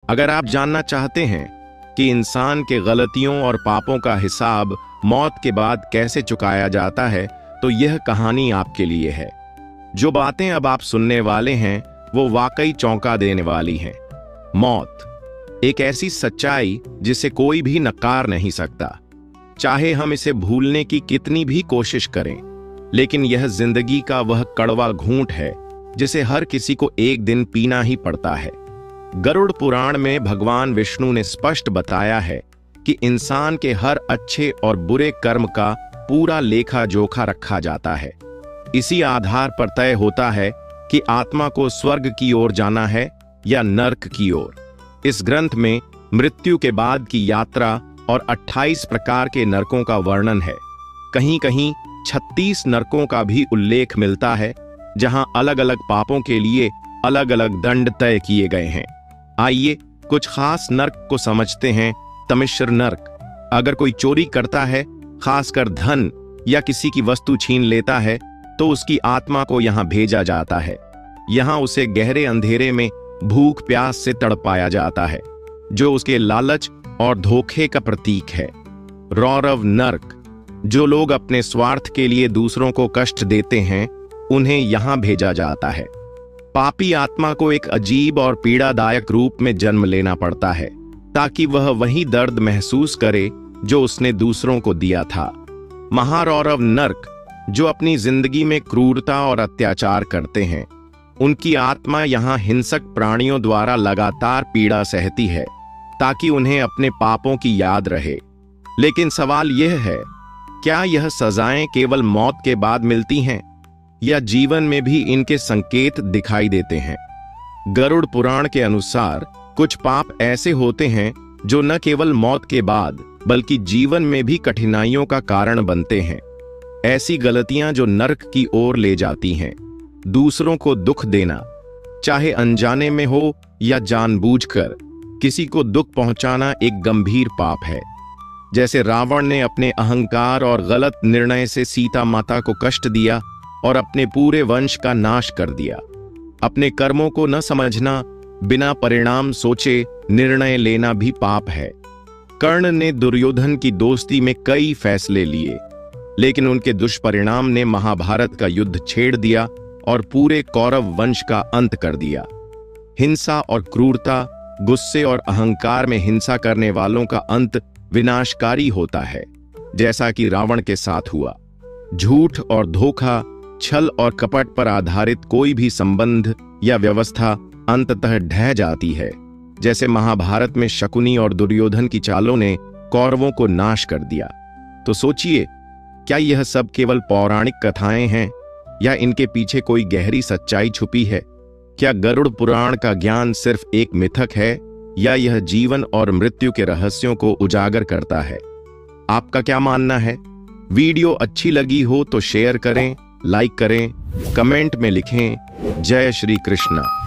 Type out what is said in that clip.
अगर आप जानना चाहते हैं कि इंसान के गलतियों और पापों का हिसाब मौत के बाद कैसे चुकाया जाता है, तो यह कहानी आपके लिए है। जो बातें अब आप सुनने वाले हैं वो वाकई चौंका देने वाली हैं। मौत एक ऐसी सच्चाई जिसे कोई भी नकार नहीं सकता, चाहे हम इसे भूलने की कितनी भी कोशिश करें। लेकिन यह जिंदगी का वह कड़वा घूंट है जिसे हर किसी को एक दिन पीना ही पड़ता है। गरुड़ पुराण में भगवान विष्णु ने स्पष्ट बताया है कि इंसान के हर अच्छे और बुरे कर्म का पूरा लेखा जोखा रखा जाता है। इसी आधार पर तय होता है कि आत्मा को स्वर्ग की ओर जाना है या नर्क की ओर। इस ग्रंथ में मृत्यु के बाद की यात्रा और 28 प्रकार के नरकों का वर्णन है। कहीं कहीं 36 नरकों का भी उल्लेख मिलता है, जहां अलग अलग पापों के लिए अलग अलग दंड तय किए गए हैं। आइए कुछ खास नर्क को समझते हैं। तमिश्र नर्क। अगर कोई चोरी करता है, खासकर धन या किसी की वस्तु छीन लेता है, तो उसकी आत्मा को यहां भेजा जाता है। यहां उसे गहरे अंधेरे में भूख प्यास से तड़पाया जाता है, जो उसके लालच और धोखे का प्रतीक है। रौरव नर्क। जो लोग अपने स्वार्थ के लिए दूसरों को कष्ट देते हैं, उन्हें यहां भेजा जाता है। पापी आत्मा को एक अजीब और पीड़ादायक रूप में जन्म लेना पड़ता है, ताकि वह वही दर्द महसूस करे जो उसने दूसरों को दिया था। महारौरव नर्क। जो अपनी जिंदगी में क्रूरता और अत्याचार करते हैं, उनकी आत्मा यहां हिंसक प्राणियों द्वारा लगातार पीड़ा सहती है, ताकि उन्हें अपने पापों की याद रहे। लेकिन सवाल यह है, क्या यह सजाएं केवल मौत के बाद मिलती हैं, या जीवन में भी इनके संकेत दिखाई देते हैं? गरुड़ पुराण के अनुसार कुछ पाप ऐसे होते हैं जो न केवल मौत के बाद बल्कि जीवन में भी कठिनाइयों का कारण बनते हैं। ऐसी गलतियां जो नर्क की ओर ले जाती हैं। दूसरों को दुख देना, चाहे अनजाने में हो या जानबूझकर, किसी को दुख पहुंचाना एक गंभीर पाप है। जैसे रावण ने अपने अहंकार और गलत निर्णय से सीता माता को कष्ट दिया और अपने पूरे वंश का नाश कर दिया। अपने कर्मों को न समझना, बिना परिणाम सोचे निर्णय लेना भी पाप है। कर्ण ने दुर्योधन की दोस्ती में कई फैसले लिए, लेकिन उनके दुष्परिणाम ने महाभारत का युद्ध छेड़ दिया और पूरे कौरव वंश का अंत कर दिया। हिंसा और क्रूरता, गुस्से और अहंकार में हिंसा करने वालों का अंत विनाशकारी होता है, जैसा कि रावण के साथ हुआ। झूठ और धोखा, छल और कपट पर आधारित कोई भी संबंध या व्यवस्था अंततः ढह जाती है, जैसे महाभारत में शकुनी और दुर्योधन की चालों ने कौरवों को नाश कर दिया। तो सोचिए, क्या यह सब केवल पौराणिक कथाएं हैं, या इनके पीछे कोई गहरी सच्चाई छुपी है? क्या गरुड़ पुराण का ज्ञान सिर्फ एक मिथक है, या यह जीवन और मृत्यु के रहस्यों को उजागर करता है? आपका क्या मानना है? वीडियो अच्छी लगी हो तो शेयर करें, लाइक करें, कमेंट में लिखें। जय श्री कृष्ण।